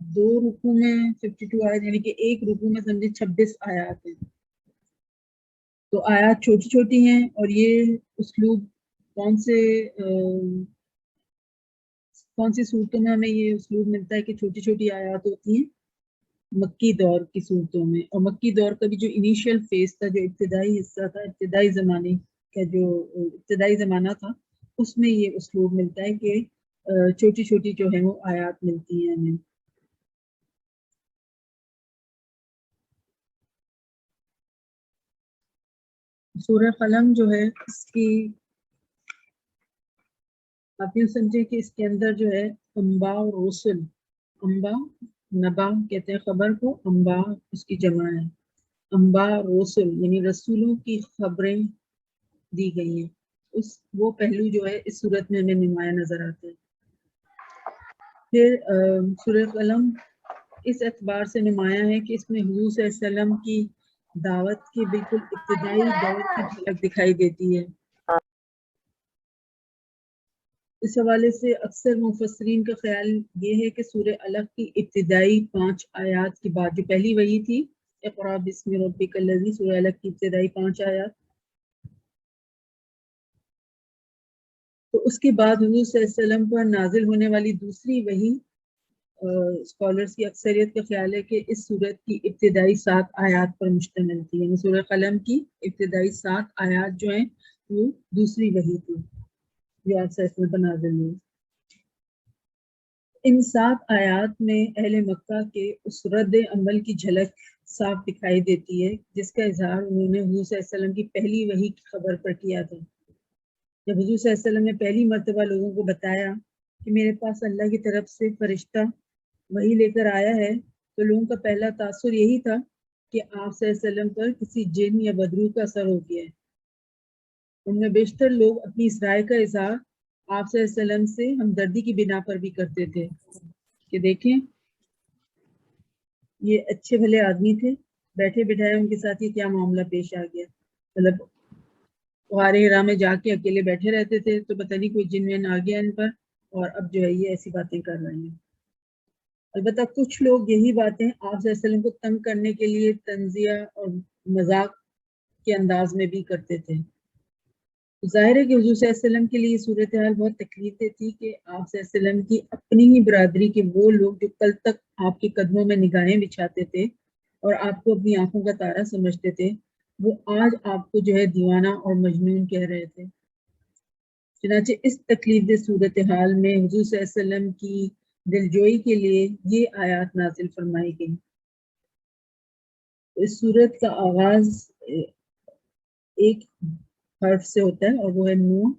دو رکوع میں 52 آیات، یعنی کہ ایک رکوع میں سمجھے 26 آیات ہیں. تو آیات چھوٹی چھوٹی ہیں، اور یہ اسلوب کون سی صورتوں میں ہمیں یہ اسلوب ملتا ہے کہ چھوٹی چھوٹی آیات ہوتی ہیں؟ مکی دور کی صورتوں میں. اور مکی دور کا بھی جو انیشیل فیز تھا، جو ابتدائی حصہ تھا، ابتدائی زمانے کا جو ابتدائی زمانہ تھا، اس میں یہ اسلوب ملتا ہے کہ چھوٹی چھوٹی جو ہے وہ آیات ملتی ہیں ہمیں. سورہ قلم جو ہے اس کی آپ یوں سمجھے کہ اس کے اندر جو ہے انباء اور رسل، انباء نبا کہتے ہیں خبر کو، انباء اس کی جمع ہے، انباء رسل یعنی رسولوں کی خبریں دی گئی ہیں. وہ پہلو جو ہے اس صورت میں ہمیں نمایاں نظر آتا ہے. پھر سورہ قلم اس اعتبار سے نمایاں ہے کہ اس میں حضور صلی اللہ علیہ وسلم کی دعوت کے بالکل ابتدائی دور کی جھلک دکھائی دیتی ہے. اس حوالے سے اکثر مفسرین کا خیال یہ ہے کہ سورہ علق کی ابتدائی 5 آیات کی بات جو پہلی وحی تھی، اقرأ بسم ربک الذی، سورہ علق کی ابتدائی 5 آیات، تو اس کے بعد حضور صلی اللہ علیہ وسلم پر نازل ہونے والی دوسری وحی، اسکالرس کی اکثریت کا خیال ہے کہ اس سورت کی ابتدائی 7 آیات پر مشتمل تھی، یعنی سورہ قلم کی ابتدائی 7 آیات جو ہیں وہ دوسری وحی تھی جو آپ سے پر نازل ہوئی. ان 7 آیات میں اہل مکہ کے اس رد عمل کی جھلک صاف دکھائی دیتی ہے جس کا اظہار انہوں نے حضور صلی اللہ علیہ وسلم کی پہلی وحی کی خبر پر کیا تھا. جب حضور صلی اللہ علیہ وسلم نے پہلی مرتبہ لوگوں کو بتایا کہ میرے پاس اللہ کی طرف سے فرشتہ وحی لے کر آیا ہے، تو لوگوں کا پہلا تاثر یہی تھا کہ آپ صلی اللہ علیہ وسلم پر کسی جن یا بدروح کا اثر ہو گیا ہے. ان میں بیشتر لوگ اپنی اس رائے کا اظہار آپ صلی اللہ علیہ وسلم سے ہمدردی کی بنا پر بھی کرتے تھے کہ دیکھیں یہ اچھے بھلے آدمی تھے، بیٹھے بٹھائے ان کے ساتھ یہ کیا معاملہ پیش آ گیا. مطلب غار حرا میں جا کے اکیلے بیٹھے رہتے تھے تو پتہ نہیں کوئی جن وین آ گیا ان پر، اور اب جو ہے یہ ایسی باتیں کر رہے ہیں. البتہ کچھ لوگ یہی باتیں آپ صلی اللہ علیہ وسلم کو تنگ کرنے کے لیے تنزیہ اور مذاق کے انداز میں بھی کرتے تھے. ظاہر ہے کہ حضور صلی اللہ علیہ وسلم کے لیے یہ صورتحال بہت تکلیف دہ تھی کہ آپ صلی اللہ علیہ وسلم کی اپنی ہی برادری کے وہ لوگ جو کل تک آپ کے قدموں میں نگاہیں بچھاتے تھے اور آپ کو اپنی آنکھوں کا تارا سمجھتے تھے، وہ آج آپ کو جو ہے دیوانہ اور مجنون کہہ رہے تھے. چنانچہ اس تکلیف دہ صورتحال میں حضور صلی اللہ علیہ وسلم کی دلجوئی کے لیے یہ آیات نازل فرمائی گئی. اس صورت کا آغاز ایک حرف سے ہوتا ہے اور وہ ہے نون.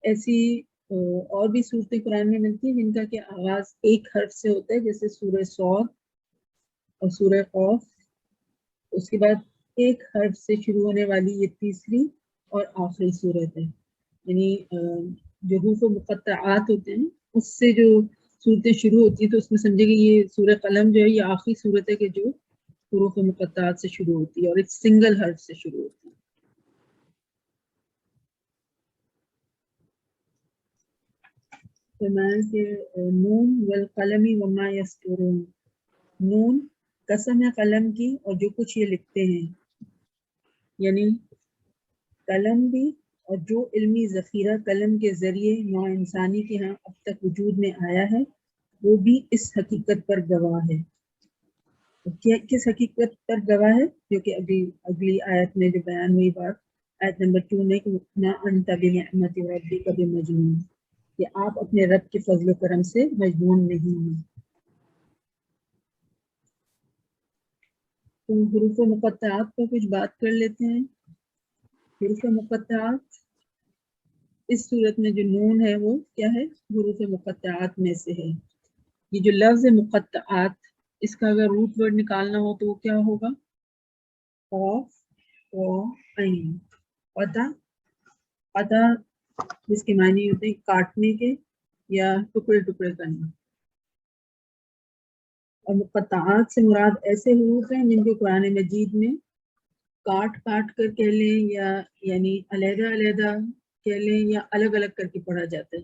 ایسی اور بھی صورتیں قرآن میں ملتی ہیں جن کا کہ آغاز ایک حرف سے ہوتا ہے، جیسے سورہ صاد اور سورہ قاف. اس کے بعد ایک حرف سے شروع ہونے والی یہ تیسری اور آخری صورت ہے. یعنی جو حروف مقطعات ہوتے ہیں اس سے جو صورتیں شروع ہوتی ہیں تو اس میں سمجھے کہ یہ سورہ قلم جو ہے یہ آخری صورت ہے کہ جو حروف مقطعات سے شروع ہوتی ہے اور ایک سنگل حرف سے شروع ہوتی ہے. فرمایا کہ نون والقلم وما یسطرون، نون قسم ہے قلم کی اور جو کچھ یہ لکھتے ہیں، یعنی قلم بھی اور جو علمی ذخیرہ قلم کے ذریعے نوع انسانی کے ہاں اب تک وجود میں آیا ہے وہ بھی اس حقیقت پر گواہ ہے. کس حقیقت پر گواہ ہے؟ جو کہ اگلی آیت میں جو بیان ہوئی بات آیت نمبر 2 میں کہ ما انت بنعمت ربک بمجنون، کہ آپ اپنے رب کے فضل و کرم سے مجنون نہیں ہیں. تو حروف مقطعات پر کچھ بات کر لیتے ہیں. حروف مقطعات اس صورت میں جو نون ہے وہ کیا ہے؟ حروف مقطعات میں سے ہے. یہ جو لفظ مقطعات اس کا اگر روٹ ورڈ نکالنا ہو تو وہ کیا ہوگا؟ قاف و عین. قطع، قطع جس کے معنی ہوتے ہیں کاٹنے کے یا ٹکڑے ٹکڑے کرنا. اور مقطعات سے مراد ایسے حروف ہیں جن کو قرآن مجید میں کاٹ کاٹ کر کہہ لیں یا یعنی علیحدہ علیحدہ کہہ لیں یا الگ الگ کر کے پڑھا جاتا ہے.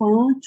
5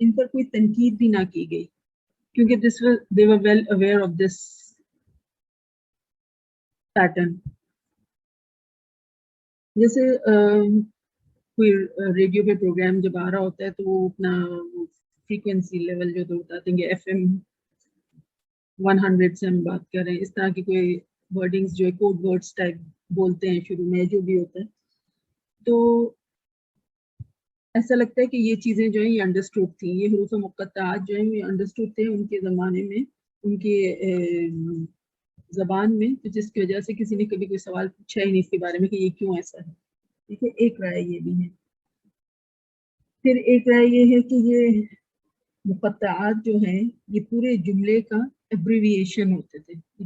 ان پر کوئی تنقید بھی نہ کی گئی کیونکہ they were well aware of this pattern. جیسے کوئی ریڈیو پہ پروگرام جب آ رہا ہوتا ہے تو وہ اپنا فریکوینسی لیول جو تو بتاتے ہیں کہ FM 100 سے ہم بات کر رہے ہیں، اس طرح کی کوئی ورڈنگس جو ہے کوڈ ورڈس ٹائپ بولتے ہیں شروع میں جو بھی ہوتا ہے، تو ایسا لگتا ہے کہ یہ چیزیں جو ہیں یہ انڈرسٹوڈ تھیں، یہ حروف مقطعات جو ہیں یہ انڈرسٹوڈ تھے ان کے زمانے میں، ان کے زبان میں، تو جس کی وجہ سے کسی نے کبھی کوئی سوال پوچھا ہی نہیں اس کے بارے میں کہ یہ کیوں ایسا ہے. ٹھیک ہے، ایک رائے یہ بھی ہے. پھر ایک رائے یہ ہے کہ یہ مقطعات جو ہیں یہ پورے جملے کا ایبریویشن ہوتے تھے،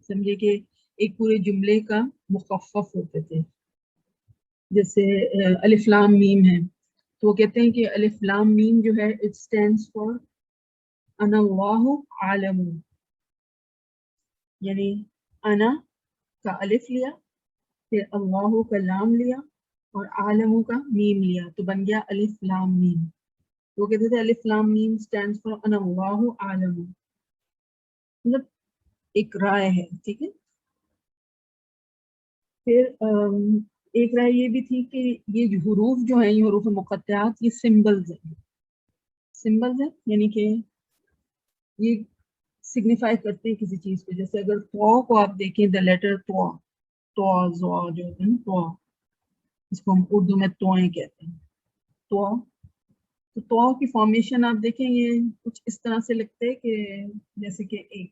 سمجھے کہ ایک پورے جملے کا مخفف ہوتے تھے. جیسے الف لام میم ہے تو وہ کہتے ہیں کہ الف لام میم جو ہے اٹ اسٹینڈس فار انا اللہ عالم، یعنی انا کا الف لیا، پھر اللہ کا لام لیا اور عالم کا میم لیا تو بن گیا الف لام میم. وہ کہتے تھے الف لام میم اسٹینڈس فار انا اللہ عالم، مطلب ایک رائے ہے. ٹھیک ہے، پھر ایک رائے یہ بھی تھی کہ یہ جو حروف جو ہیں یہ حروف مقطعات یہ سمبلز ہیں. سمبلز ہیں یعنی کہ یہ سگنیفائی کرتے ہیں کسی چیز کو. جیسے اگر تو کو آپ دیکھیں دا لیٹر تو جو ہوتا ہے نا تو، اس کو ہم اردو میں توئیں کہتے ہیں. تو کی فارمیشن آپ دیکھیں یہ کچھ اس طرح سے لگتے ہے کہ جیسے کہ ایک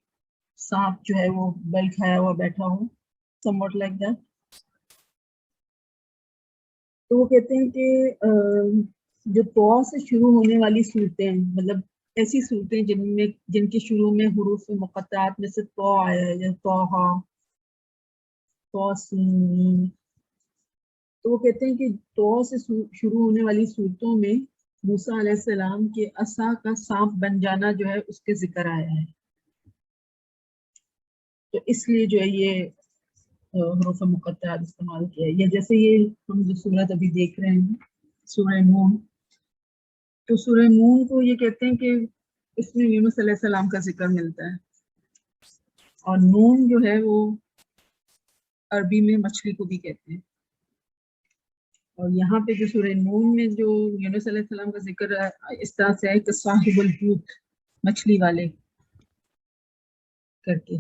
سانپ جو ہے وہ بل کھایا ہوا بیٹھا ہو، somewhat like that. تو وہ کہتے ہیں کہ جو تو سے شروع ہونے والی صورتیں ہیں، مطلب ایسی صورتیں جن کے شروع میں حروف مقطعات میں سے تو آیا ہے، جیسے توہا، توسین، تو وہ کہتے ہیں کہ تو سے شروع ہونے والی صورتوں میں موسیٰ علیہ السلام کے عصا کا سانپ بن جانا جو ہے اس کے ذکر آیا ہے. تو اس لیے جو ہے یہ حروف مقطعات استعمال کیا ہے. یا جیسے یہ ہم جو سورت ابھی دیکھ رہے ہیں سورہ نون، تو سورہ نون کو یہ کہتے ہیں کہ اس میں یونس علیہ السلام کا ذکر ملتا ہے، اور نون جو ہے وہ عربی میں مچھلی کو بھی کہتے ہیں. اور یہاں پہ جو سورہ نون میں جو یونس علیہ السلام کا ذکر اس طرح سے ہے کہ صاحب الحوت، مچھلی والے کر کے.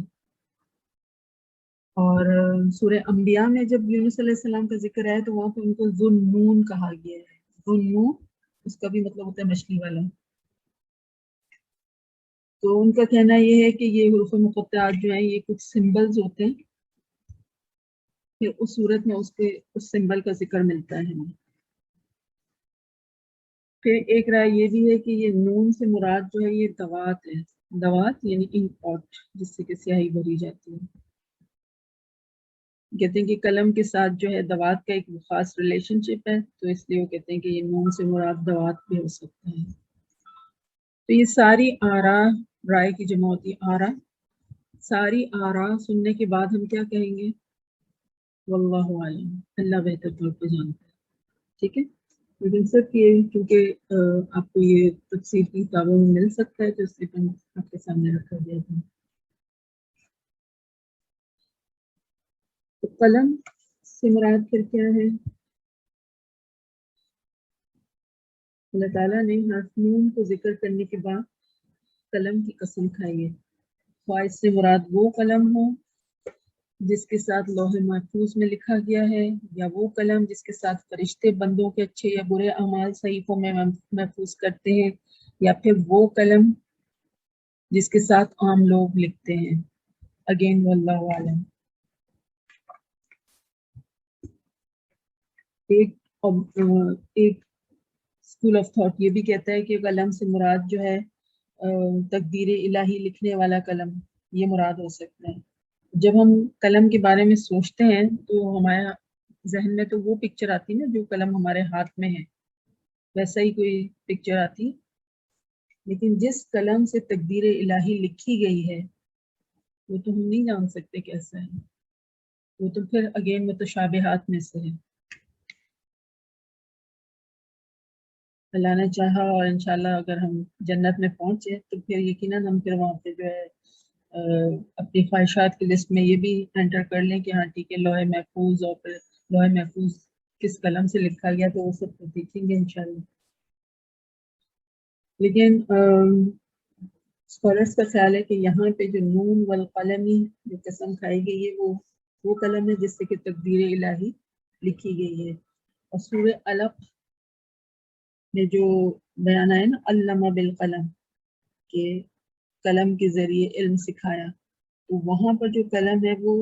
اور سورہ انبیاء میں جب یونس علیہ السلام کا ذکر ہے تو وہاں پہ ان کو ذو النون کہا گیا ہے. ذو النون اس کا بھی مطلب ہوتا ہے مچھلی والا. تو ان کا کہنا یہ ہے کہ یہ حروف مقطعات جو ہیں یہ کچھ سمبلز ہوتے ہیں، پھر اس صورت میں اس سمبل کا ذکر ملتا ہے. پھر ایک رائے یہ بھی ہے کہ یہ نون سے مراد جو ہے یہ دوات ہے. دوات یعنی انک پاٹ جس سے کہ سیاہی بھری جاتی ہے. کہتے ہیں کہ قلم کے ساتھ جو ہے دوات کا ایک خاص ریلیشن شپ ہے، تو اس لیے وہ کہتے ہیں کہ یہ نون سے مراد دوات بھی ہو سکتا ہے. تو یہ ساری آرا، رائے کی جمع ہوتی ہے آرا. ساری آرا سننے کے بعد ہم کیا کہیں گے؟ واللہ عالم، اللہ بہتر طور پہ جانتا ہے. ٹھیک ہے، لیکن صرف یہ کیونکہ آپ کو یہ تفسیر کی کتابوں میں مل سکتا ہے تو اس لیے آپ کے سامنے رکھا گیا تھا. تو قلم سے مراد پھر کیا ہے؟ اللہ تعالیٰ نے حرف نون کو ذکر کرنے کے بعد قلم کی قسم کھائی ہے. خواہ اس سے مراد وہ قلم ہو جس کے ساتھ لوح محفوظ میں لکھا گیا ہے، یا وہ قلم جس کے ساتھ فرشتے بندوں کے اچھے یا برے اعمال صحیفوں میں محفوظ کرتے ہیں، یا پھر وہ قلم جس کے ساتھ عام لوگ لکھتے ہیں. اگین واللہ عالم. ایک اسکول آف تھاٹ یہ بھی کہتا ہے کہ قلم سے مراد جو ہے تقدیر الہی لکھنے والا قلم، یہ مراد ہو سکتا ہے. جب ہم قلم کے بارے میں سوچتے ہیں تو ہمارے ذہن میں تو وہ پکچر آتی نا جو قلم ہمارے ہاتھ میں ہے، ویسا ہی کوئی پکچر آتی. لیکن جس قلم سے تقدیر الہی لکھی گئی ہے وہ تو ہم نہیں جان سکتے کیسا ہے، وہ تو پھر اگین متشابہات میں سے ہے. اللہ نے چاہا اور انشاءاللہ اگر ہم جنت میں پہنچے تو پھر یقیناً ہم پھر وہاں پہ جو ہے اپنی خواہشات کی لسٹ میں یہ بھی انٹر کر لیں کہ ہاں ٹھیک ہے لوح محفوظ، اور پھر لوح محفوظ کس قلم سے لکھا گیا تو وہ سب تو دیکھیں گے انشاءاللہ. لیکن اسکالرس کا خیال ہے کہ یہاں پہ جو نون والقلمی جو قسم کھائی گئی ہے وہ قلم ہے جس سے کہ تقدیر الہی لکھی گئی ہے. اور سورہ علق میں جو بیان ہے نا علامہ بالقلم کہ قلم کے ذریعے علم سکھایا، تو وہاں پر جو قلم ہے وہ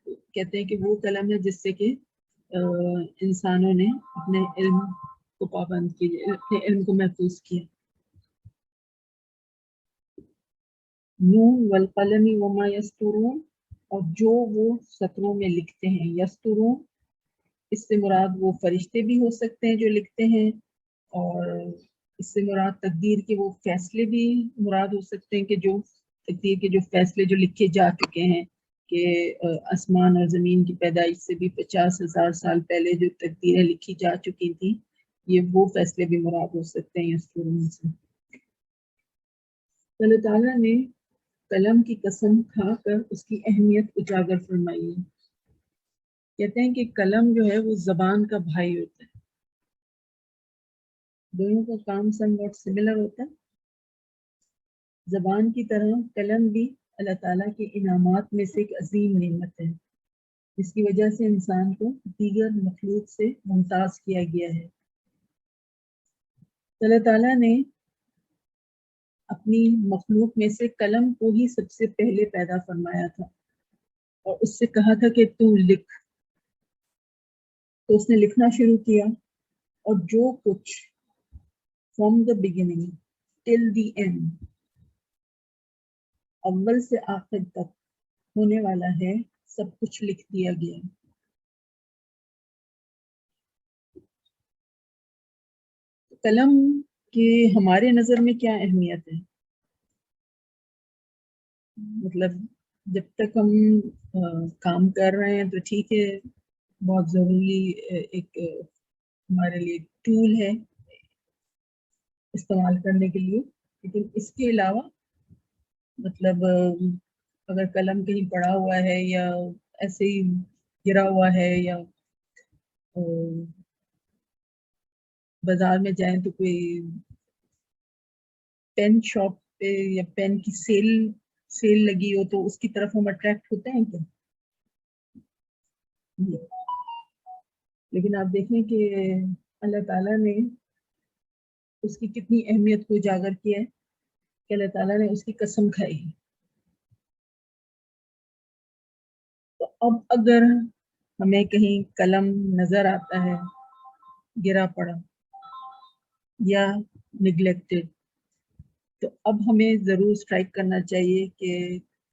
کہتے ہیں کہ وہ قلم ہے جس سے کہ انسانوں نے اپنے علم کو پابند کیا، اپنے علم کو محفوظ کیا. نون والقلم وما یسطرون، اور جو وہ سطروں میں لکھتے ہیں. یسطرون اس سے مراد وہ فرشتے بھی ہو سکتے ہیں جو لکھتے ہیں، اور اس سے مراد تقدیر کے وہ فیصلے بھی مراد ہو سکتے ہیں کہ جو تقدیر کے جو فیصلے جو لکھے جا چکے ہیں کہ آسمان اور زمین کی پیدائش سے بھی 50,000 سال پہلے جو تقدیریں لکھی جا چکی تھیں، یہ وہ فیصلے بھی مراد ہو سکتے ہیں یسطرون سے. اللہ تعالیٰ نے قلم کی قسم کھا کر اس کی اہمیت اجاگر فرمائی ہے. کہتے ہیں کہ قلم جو ہے وہ زبان کا بھائی ہوتا ہے، دونوں کا کام سم واٹ سملر ہوتا ہے. زبان کی طرح قلم بھی اللہ تعالیٰ کے انعامات میں سے ایک عظیم نعمت ہے، جس کی وجہ سے انسان کو دیگر مخلوق سے ممتاز کیا گیا ہے. اللہ تعالیٰ نے اپنی مخلوق میں سے قلم کو ہی سب سے پہلے پیدا فرمایا تھا اور اس سے کہا تھا کہ تو لکھ. تو اس نے لکھنا شروع کیا، اور جو کچھ from the beginning till the end، اول سے آخر تک ہونے والا ہے، سب کچھ لکھ دیا گیا. قلم کی ہمارے نظر میں کیا اہمیت ہے؟ مطلب جب تک ہم کام کر رہے ہیں تو ٹھیک ہے، بہت ضروری ایک ہمارے لیے ٹول ہے استعمال کرنے کے لیے. لیکن اس کے علاوہ مطلب اگر قلم کہیں پڑا ہوا ہے یا ایسے ہی گرا ہوا ہے، یا بازار میں جائیں تو کوئی پین شاپ پہ یا پین کی سیل لگی ہو تو اس کی طرف ہم اٹریکٹ ہوتے ہیں کیا؟ لیکن آپ دیکھیں کہ اللہ تعالیٰ نے اس کی کتنی اہمیت کو اجاگر کیا ہے کہ اللہ تعالیٰ نے اس کی قسم کھائی. تو اب اگر ہمیں کہیں قلم نظر آتا ہے گرا پڑا یا نگلیکٹڈ، تو اب ہمیں ضرور اسٹرائک کرنا چاہیے کہ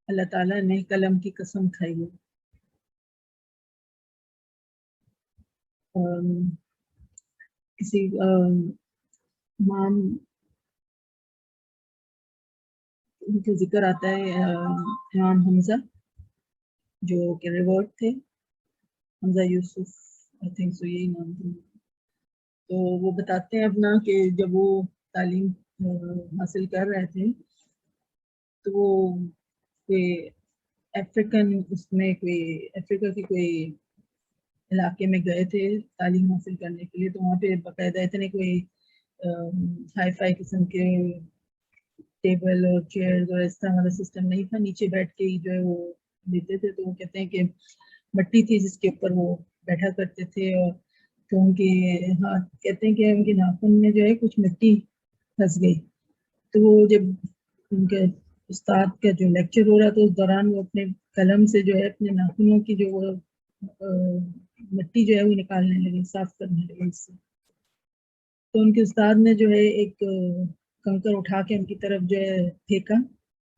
اللہ تعالیٰ نے قلم کی قسم کھائی ہے. کسی امام ان کا ذکر آتا ہے، امام حمزہ جو کہ ریورڈ تھے، حمزہ یوسف آئی تھنک سو یہی نام تھا. تو وہ بتاتے ہیں اپنا کہ جب وہ تعلیم حاصل کر رہے تھے تو وہ کوئی افریقن اس میں کوئی افریقہ کی کوئی علاقے میں گئے تھے تعلیم حاصل کرنے کے لیے. تو وہاں پہ باقاعدہ اتنے کوئی ہائی فائی قسم کے ٹیبل اور چیئرز اور اس طرح والا سسٹم نہیں تھا، نیچے بیٹھ کے ہی جو ہے وہ دیتے تھے. تو وہ کہتے ہیں کہ مٹی تھی جس کے اوپر وہ بیٹھا کرتے تھے، اور تو ان کے ہاتھ کہتے ہیں کہ ان کے ناخن میں جو ہے کچھ مٹی پھنس گئی. تو وہ جب ان کے استاد کا جو لیکچر ہو رہا تھا اس دوران وہ اپنے قلم سے جو ہے اپنے ناخنوں کی جو وہ مٹی جو ہے وہ نکالنے لگے، صاف کرنے لگے اس سے. تو ان کے استاد نے جو ہے ایک کنکر اٹھا کے ان کی طرف جو ہے پھینکا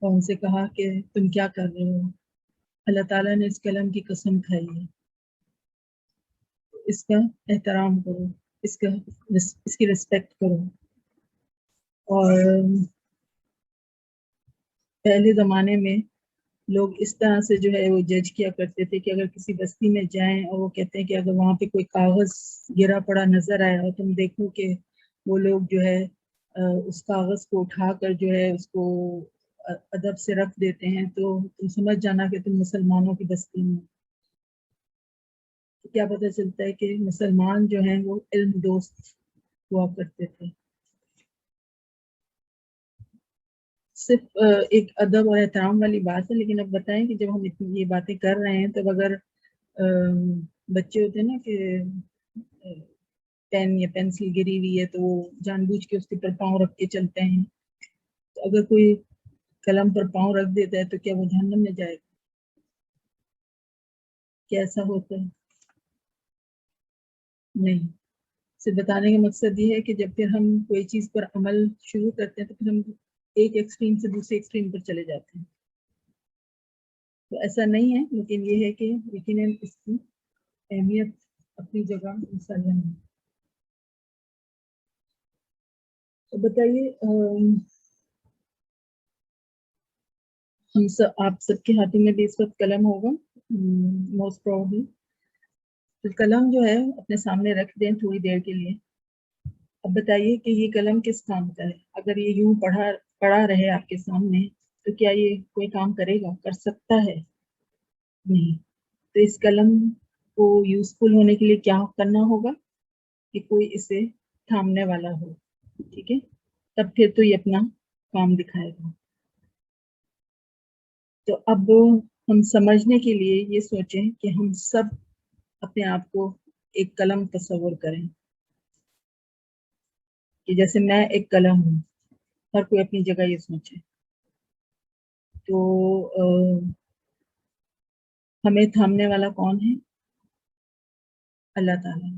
اور ان سے کہا کہ تم کیا کر رہے ہو؟ اللہ تعالیٰ نے اس قلم کی قسم کھائی ہے، اس کا احترام کرو، اس کی ریسپیکٹ کرو. اور پہلے زمانے میں لوگ اس طرح سے جو ہے وہ جج کیا کرتے تھے کہ اگر کسی بستی میں جائیں اور وہ کہتے ہیں کہ اگر وہاں پہ کوئی کاغذ گرا پڑا نظر آیا اور تم دیکھو کہ وہ لوگ جو ہے اس کاغذ کو اٹھا کر جو ہے اس کو ادب سے رکھ دیتے ہیں، تو تم سمجھ جانا کہ تم مسلمانوں کی بستی میں۔ کیا پتہ چلتا ہے کہ مسلمان جو ہیں وہ علم دوست ہوا کرتے تھے۔ صرف ایک ادب اور احترام والی بات ہے، لیکن اب بتائیں کہ جب ہم اتنی یہ باتیں کر رہے ہیں تب اگر بچے ہوتے ہیں نا کہ پین یا پینسل گری ہوئی ہے تو وہ جان بوجھ کے اس کے پر پاؤں رکھ کے چلتے ہیں، تو اگر کوئی قلم پر پاؤں رکھ دیتا ہے تو کیا وہ جہنم میں جائے گا؟ کیا ایسا ہوتا ہے؟ نہیں۔ صرف بتانے کا مقصد یہ ہے کہ جب پھر ہم کوئی چیز پر عمل شروع کرتے ہیں تو پھر ہم ایک ایکسٹریم سے دوسرے ایکسٹریم پر چلے جاتے ہیں، تو ایسا نہیں ہے، لیکن یہ ہے کہ یقیناً اس کی اہمیت اپنی جگہ مسلم ہے۔ تو بتائیے ہم سب، آپ سب کے ہاتھوں میں بھی اس وقت قلم ہوگا موسٹ پروبلی، تو قلم جو ہے اپنے سامنے رکھ دیں تھوڑی دیر کے لیے۔ اب بتائیے کہ یہ قلم کس کام کا ہے؟ اگر یہ یوں پڑا رہے آپ کے سامنے تو کیا یہ کوئی کام کرے گا؟ کر سکتا ہے؟ نہیں۔ تو اس قلم کو یوزفل ہونے کے لیے کیا کرنا ہوگا کہ کوئی اسے تھامنے والا ہو، ٹھیک ہے، تب پھر تو یہ اپنا کام دکھائے گا۔ تو اب ہم سمجھنے کے لیے یہ سوچیں کہ ہم سب اپنے آپ کو ایک قلم تصور کریں کہ جیسے میں ایک قلم ہوں، ہر کوئی اپنی جگہ یہ سوچے۔ تو ہمیں تھامنے والا کون ہے؟ اللہ تعالیٰ۔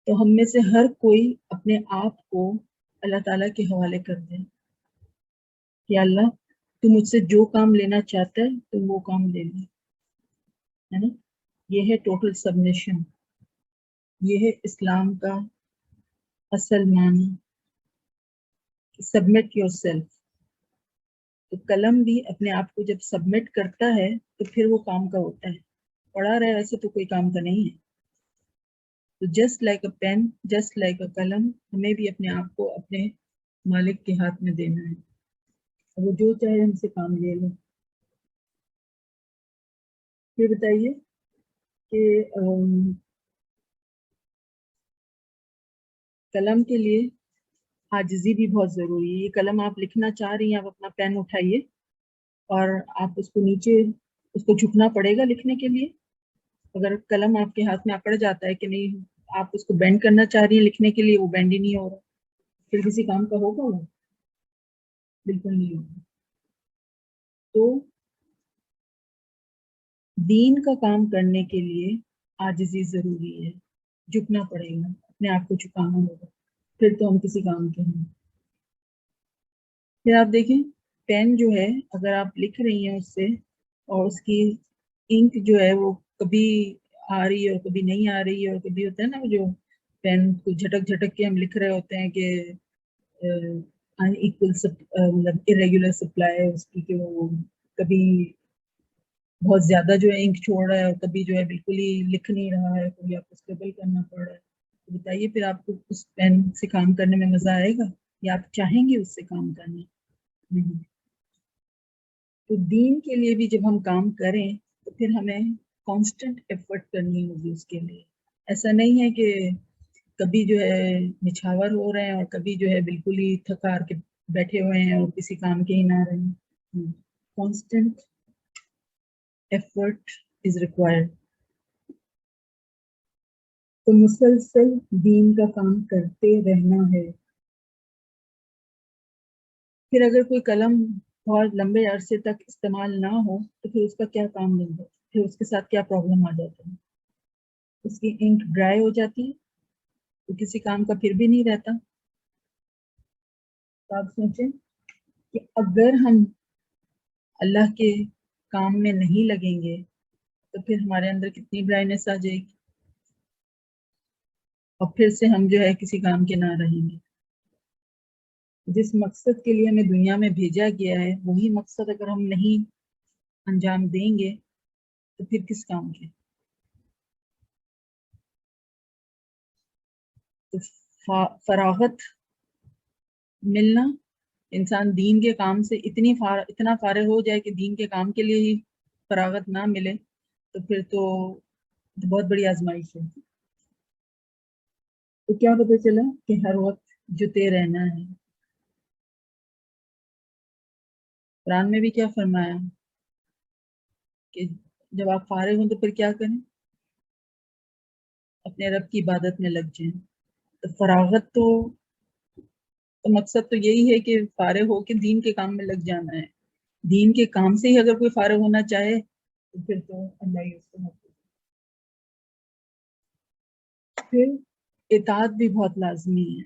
تو ہم میں سے ہر کوئی اپنے آپ کو اللہ تعالیٰ کے حوالے کر دیں کہ اللہ تو مجھ سے جو کام لینا چاہتا ہے تم وہ کام لے لیں، ہے نا؟ یہ ہے ٹوٹل سبمیشن، یہ ہے اسلام کا اصل معنی، سبمٹ یور سیلف۔ تو قلم بھی اپنے آپ کو جب سبمٹ کرتا ہے تو پھر وہ کام کا ہوتا ہے، پڑھا رہے ایسے تو کوئی کام کا نہیں ہے۔ تو just like a pen, just like a قلم، ہمیں بھی اپنے آپ کو اپنے مالک کے ہاتھ میں دینا ہے، وہ جو چاہے ہم سے کام لے لیں۔ پھر بتائیے کہ قلم کے لیے عاجزی بھی بہت ضروری ہے۔ یہ قلم آپ لکھنا چاہ رہی ہیں، آپ اپنا پین اٹھائیے اور آپ اس کو نیچے، اس کو جھکنا پڑے گا لکھنے کے لیے۔ اگر قلم آپ کے ہاتھ میں اکڑ جاتا ہے کہ نہیں، آپ اس کو بینڈ کرنا چاہ رہی ہیں لکھنے کے لیے، وہ بینڈ ہی نہیں ہو رہا، پھر کسی کام کا ہوگا؟ وہ بالکل نہیں ہوگا۔ تو دین کا کام کرنے کے لیے عاجزی ضروری ہے، جھکنا پڑے گا، اپنے آپ کو جھکانا ہوگا، پھر تو ہم کسی کام کے ہیں۔ پھر آپ دیکھیں پین جو ہے، اگر آپ لکھ رہی ہیں اس سے اور اس کی انک جو ہے وہ کبھی آ رہی ہے اور کبھی نہیں آ رہی ہے، اور کبھی ہوتا ہے نا جو پین کو جھٹک جھٹک کے ہم لکھ رہے ہوتے ہیں کہ ان ایکول مطلب ارریگولر سپلائی ہے اس کی، کہ وہ کبھی بہت زیادہ جو ہے انک چھوڑ رہا ہے اور کبھی جو ہے بالکل ہی لکھ نہیں رہا ہے، کبھی آپ کو اسٹیبل کرنا پڑ رہا ہے۔ تو بتائیے پھر آپ کو اس پین سے کام کرنے میں مزہ آئے گا یا آپ چاہیں گے اس سے کام کرنا؟ نہیں۔ تو دین کے لیے بھی جب ہم کام کریں تو پھر ہمیں کانسٹنٹ ایفرٹ کرنی ہوگی اس کے لیے۔ ایسا نہیں ہے کہ کبھی جو ہے نچھاور ہو رہے ہیں اور کبھی جو ہے بالکل ہی تھکار کے بیٹھے ہوئے ہیں اور کسی کام کے ہی نہ رہے ہیں۔ Constant effort is required. تو مسلسل دین کا کام کرتے رہنا ہے۔ پھر اگر کوئی قلم بہت لمبے عرصے تک استعمال نہ ہو تو پھر اس کا کیا کام نہیں ہے، پھر اس کے ساتھ کیا پرابلم آ جاتا ہے؟ اس کی انک ڈرائی ہو جاتی ہے تو کسی کام کا پھر بھی نہیں رہتا۔ تو آپ سوچیں کہ اگر ہم اللہ کے کام میں نہیں لگیں گے تو پھر ہمارے اندر کتنی ڈرائینس آ جائے گی، اور پھر سے ہم جو ہے کسی کام کے نہ رہیں گے۔ جس مقصد کے لیے ہمیں دنیا میں بھیجا گیا ہے وہی مقصد اگر ہم نہیں انجام دیں گے تو پھر کس کام کے؟ تو فراغت ملنا، انسان دین کے کام سے اتنا فارغ ہو جائے کہ دین کے کام کے لیے ہی فراغت نہ ملے تو پھر تو بہت بڑی آزمائش ہے. تو کیا پتہ چلا کہ ہر وقت جتے رہنا ہے. قرآن میں بھی کیا فرمایا کہ جب آپ فارغ ہوں تو پھر کیا کریں؟ اپنے رب کی عبادت میں لگ جائیں. تو فراغت تو مقصد تو یہی ہے کہ فارغ ہو کے دین کے کام میں لگ جانا ہے. دین کے کام سے ہی اگر کوئی فارغ ہونا چاہے تو پھر تو اللہ ہی اس کو مطلب. پھر اطاعت بھی بہت لازمی ہے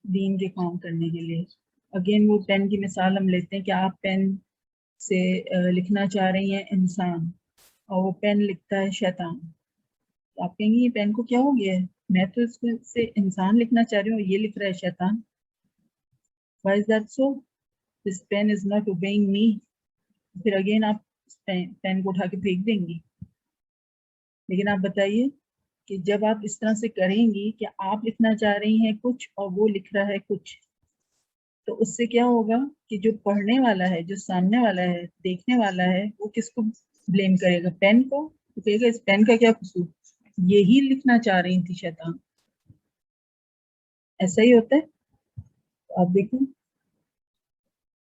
دین کے کام کرنے کے لیے. اگین وہ پین کی مثال ہم لیتے ہیں کہ آپ پین سے لکھنا چاہ رہی ہیں انسان اور وہ پین لکھتا ہے شیطان. تو آپ کہیں گے یہ پین کو کیا ہو گیا ہے؟ میں تو اس سے انسان لکھنا چاہ رہی ہوں، یہ لکھ رہا ہے شیطان. Why is that so? This pen is not obeying me. پھر اگین آپ پین کو اٹھا کے پھینک دیں گی. لیکن آپ بتائیے کہ جب آپ اس طرح سے کریں گی کہ آپ لکھنا چاہ رہی ہیں کچھ اور وہ لکھ رہا ہے کچھ، تو اس سے کیا ہوگا کہ جو پڑھنے والا ہے، جو سامنے والا ہے، دیکھنے والا ہے، وہ کس کو بلیم کرے گا؟ پین کو. تو کہے گا اس پین کا کیا قصور، یہی لکھنا چاہ رہی تھی شیطان. ایسا ہی ہوتا ہے. آپ دیکھیں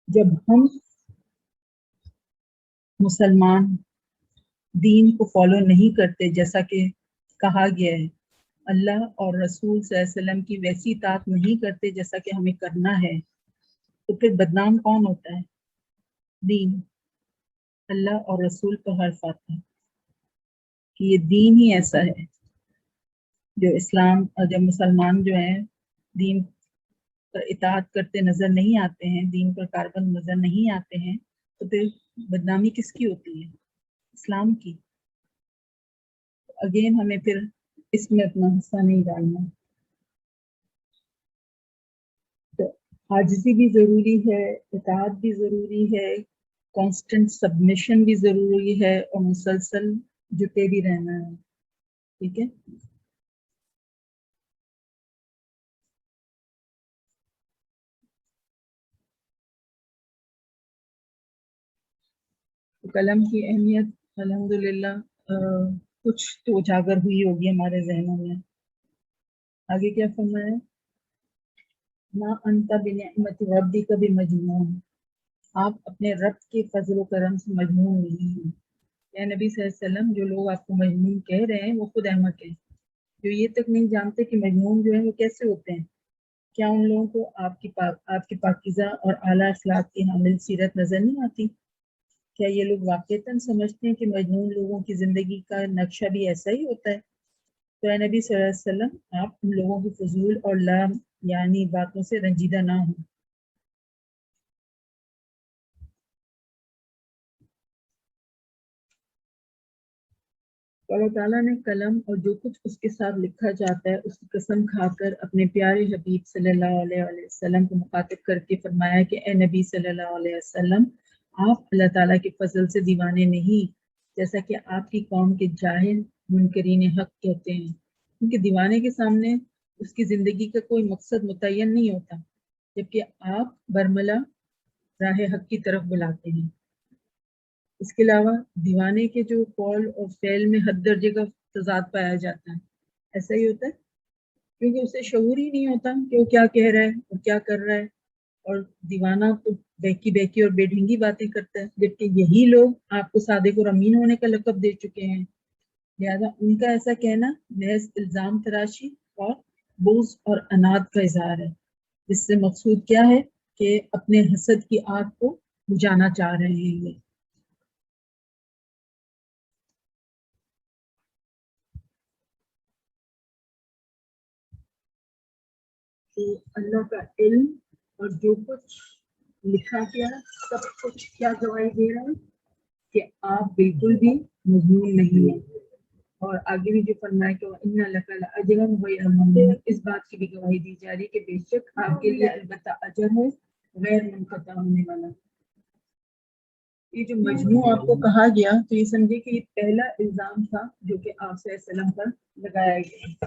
جب ہم مسلمان دین کو فالو نہیں کرتے جیسا کہ کہا گیا ہے، اللہ اور رسول صلی اللہ علیہ وسلم کی ویسی اطاعت نہیں کرتے جیسا کہ ہمیں کرنا ہے، تو پھر بدنام کون ہوتا ہے؟ دین. اللہ اور رسول پر حرف آتا ہے کہ یہ دین ہی ایسا ہے. جو اسلام جب مسلمان جو ہیں دین پر اطاعت کرتے نظر نہیں آتے ہیں، دین پر کاربند نظر نہیں آتے ہیں، تو پھر بدنامی کس کی ہوتی ہے؟ اسلام کی. اگین ہمیں پھر اس میں اپنا حصہ نہیں ڈالنا. تو عاجزی بھی ضروری ہے، اطاعت بھی ضروری ہے، کانسٹنٹ سبمیشن بھی ضروری ہے، اور مسلسل جٹے بھی رہنا ہے. ٹھیک ہے. قلم کی اہمیت الحمدللہ کچھ تو اجاگر ہوئی ہوگی ہمارے ذہنوں میں. آگے کیا فرمایا؟ ما انت بنعمت ربک بمجنون، آپ اپنے رب کے فضل و کرم سے مجنون نہیں ہیں. یا نبی صلی اللہ علیہ وسلم جو لوگ آپ کو مجنون کہہ رہے ہیں وہ خود احمق ہیں، جو یہ تک نہیں جانتے کہ مجنون جو ہیں وہ کیسے ہوتے ہیں. کیا ان لوگوں کو آپ کی پاکیزہ اور اعلیٰ اخلاق کی حامل سیرت نظر نہیں آتی؟ کیا یہ لوگ واقعتاً سمجھتے ہیں کہ مجنون لوگوں کی زندگی کا نقشہ بھی ایسا ہی ہوتا ہے؟ تو اے نبی صلی اللہ علیہ وسلم آپ ان لوگوں کی فضول اور یعنی باتوں سے رنجیدہ نہ ہوں. اللہ تعالیٰ نے قلم اور جو کچھ اس کے ساتھ لکھا جاتا ہے اس کی قسم کھا کر اپنے پیارے حبیب صلی اللہ علیہ وسلم کو مخاطب کر کے فرمایا کہ اے نبی صلی اللہ علیہ وسلم آپ اللہ تعالیٰ کے فضل سے دیوانے نہیں، جیسا کہ آپ کی قوم کے جاہل منکرین حق کہتے ہیں. کیونکہ دیوانے کے سامنے اس کی زندگی کا کوئی مقصد متعین نہیں ہوتا، جبکہ آپ برملا راہ حق کی طرف بلاتے ہیں. اس کے علاوہ دیوانے کے جو قول اور فعل میں حد درجے کا تضاد پایا جاتا ہے. ایسا ہی ہوتا ہے کیونکہ اسے شعور ہی نہیں ہوتا کہ وہ کیا کہہ رہا ہے اور کیا کر رہا ہے، اور دیوانہ تو بہکی اور بے ڈھنگی باتیں کرتا ہے، جبکہ یہی لوگ آپ کو صادق اور امین ہونے کا لقب دے چکے ہیں. لہذا ان کا ایسا کہنا محض الزام تراشی اور بغض اور عناد کا اظہار ہے، جس سے مقصود کیا ہے کہ اپنے حسد کی آگ کو بجھانا چاہ رہے ہیں. یہ تو اللہ کا علم اور جو کچھ لکھا گیا سب کچھ کیا گواہی دے رہا ہے کہ آپ بالکل بھی مجنون نہیں ہیں. اور آگے بھی جو فرمایا کہ وَإِنَّ لَكَ لَأَجْرًا غَيْرَ مَمْنُونٍ، اس بات کی بھی گواہی دی جا رہی ہے کہ بے شک آپ کے لیے البتہ اجر ہے غیر منقطع ہونے والا. یہ جو مجنون آپ کو کہا گیا تو یہ سمجھے کہ یہ پہلا الزام تھا جو کہ آپ صلی اللہ علیہ وسلم پر لگایا گیا.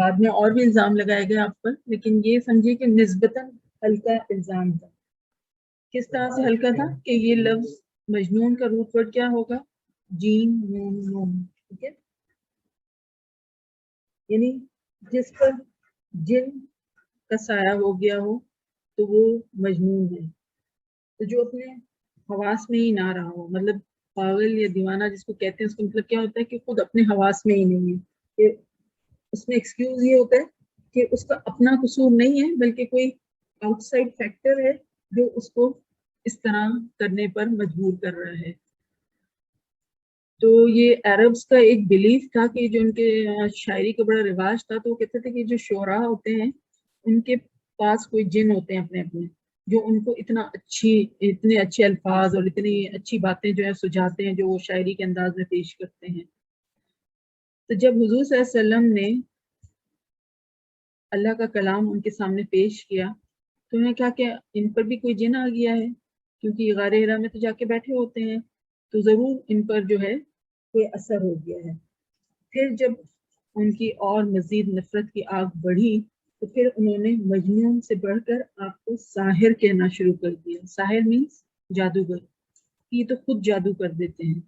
بعد میں اور بھی الزام لگائے گئے آپ پر، لیکن یہ سمجھیے کہ نسبتاً ہلکا الزام تھا. کس طرح سے ہلکا تھا کہ یہ لفظ مجنون کا روٹ ورڈ کیا ہوگا؟ جین نون نون. ٹھیک ہے، یعنی جس پر جن کا سایہ ہو گیا ہو تو وہ مجنون ہے. تو جو اپنے حواس میں ہی نہ رہا ہو، مطلب پاگل یا دیوانہ جس کو کہتے ہیں، اس کا مطلب کیا ہوتا ہے کہ خود اپنے حواس میں ہی نہیں ہے. کہ اس میں ایکسکیوز یہ ہوتا ہے کہ اس کا اپنا قصور نہیں ہے، بلکہ کوئی آؤٹ سائڈ فیکٹر ہے جو اس کو اس طرح کرنے پر مجبور کر رہا ہے. تو یہ عربس کا ایک بلیف تھا کہ جو ان کے شاعری کا بڑا رواج تھا، تو وہ کہتے تھے کہ جو شعراء ہوتے ہیں ان کے پاس کوئی جن ہوتے ہیں اپنے اپنے، جو ان کو اتنے اچھے الفاظ اور اتنی اچھی باتیں جو ہے سجاتے ہیں، جو وہ شاعری کے انداز میں پیش کرتے ہیں. تو جب حضور صلی اللہ علیہ وسلم نے اللہ کا کلام ان کے سامنے پیش کیا تو انہوں نے کہا کہ ان پر بھی کوئی جن آ گیا ہے، کیونکہ غار حرا میں تو جا کے بیٹھے ہوتے ہیں، تو ضرور ان پر جو ہے کوئی اثر ہو گیا ہے. پھر جب ان کی اور مزید نفرت کی آگ بڑھی تو پھر انہوں نے مجنون سے بڑھ کر آپ کو ساحر کہنا شروع کر دیا. ساحر مینس جادوگر. یہ تو خود جادو کر دیتے ہیں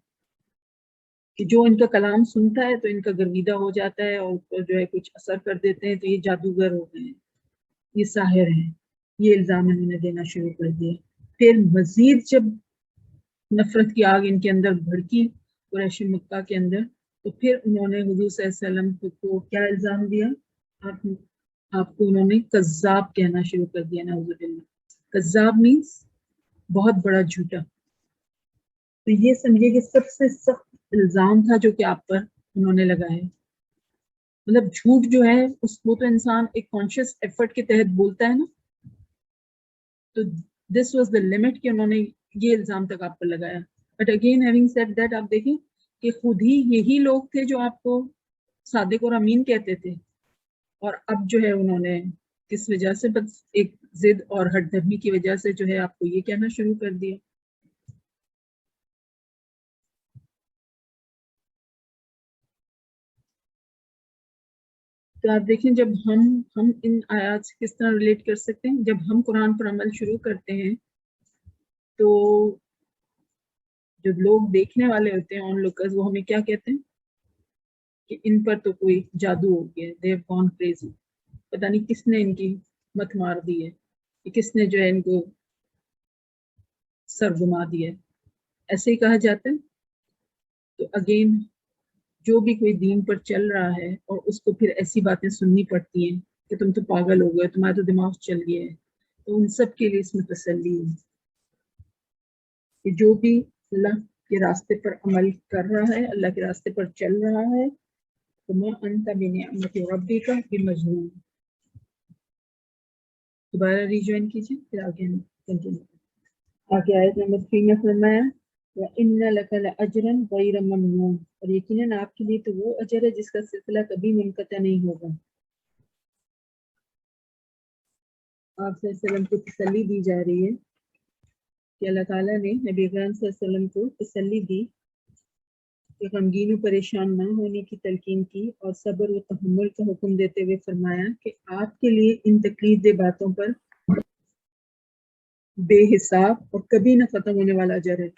کہ جو ان کا کلام سنتا ہے تو ان کا گرویدہ ہو جاتا ہے اور جو ہے کچھ اثر کر دیتے ہیں، تو یہ جادوگر ہو گئے ہیں، یہ ساحر ہیں. یہ الزام انہوں نے دینا شروع کر دیا. پھر مزید جب نفرت کی آگ ان کے اندر بھڑکی قریش مکہ کے اندر، تو پھر انہوں نے حضور صلی اللہ علیہ وسلم کو کیا الزام دیا؟ آپ کو انہوں نے کذاب کہنا شروع کر دیا. نعوذ باللہ. کذاب مینس بہت بڑا جھوٹا. تو یہ سمجھے کہ سب سے سخت الزام تھا جو کہ آپ پر انہوں نے لگایا. مطلب جھوٹ جو ہے وہ تو انسان ایک کانشیس ایفرٹ کے تحت بولتا ہے نا، تو دس واز دا لمٹ کہ انہوں نے یہ الزام تک آپ پر لگایا. But again having said that, آپ دیکھیں کہ خود ہی یہی لوگ تھے جو آپ کو صادق اور امین کہتے تھے، اور اب جو ہے انہوں نے کس وجہ سے، بس ایک ضد اور ہٹ دھرمی کی وجہ سے جو ہے آپ کو یہ کہنا شروع کر دیا. تو آپ دیکھیں جب ہم ان آیات سے کس طرح ریلیٹ کر سکتے ہیں. جب ہم قرآن پر عمل شروع کرتے ہیں تو جب لوگ دیکھنے والے ہوتے ہیں، ان لوگ وہ ہمیں کیا کہتے ہیں کہ ان پر تو کوئی جادو ہو گیا، they have gone crazy. پتہ نہیں کس نے ان کی مت مار دی ہے، کہ کس نے جو ہے ان کو سر گما دیا ہے، ایسے ہی کہا جاتا ہے. تو اگین جو بھی کوئی دین پر چل رہا ہے اور اس کو پھر ایسی باتیں سننی پڑتی ہیں کہ تم تو پاگل ہو گئے، تمہارا تو دماغ چل گیا ہے، تو ان سب کے لیے اس میں تسلی ہے کہ جو بھی اللہ کے راستے پر عمل کر رہا ہے، اللہ کے راستے پر چل رہا ہے، تو ما انت بنعمت ربک بمجنون. دوبارہ ریجوائن کیجیے، پھر آگے ہم کنٹینیو. آگے آیت نمبر 3 میں فرمایا وَإِنَّ لَكَ لَأَجْرًا غَيْرَ مَمْنُونٍ، اور یقیناً آپ کے لیے تو وہ اجر ہے جس کا سلسلہ کبھی منقطع نہیں ہوگا. آپ صلی اللہ علیہ وسلم کو تسلی دی جا رہی ہے کہ اللہ تعالیٰ نے نبی اکرم صلی اللہ علیہ وسلم کو تسلی دی کہ غمگین و پریشان نہ ہونے کی تلقین کی، اور صبر و تحمل کا حکم دیتے ہوئے فرمایا کہ آپ کے لیے ان تکلیف دہ باتوں پر بے حساب اور کبھی نہ ختم ہونے والا اجر ہے.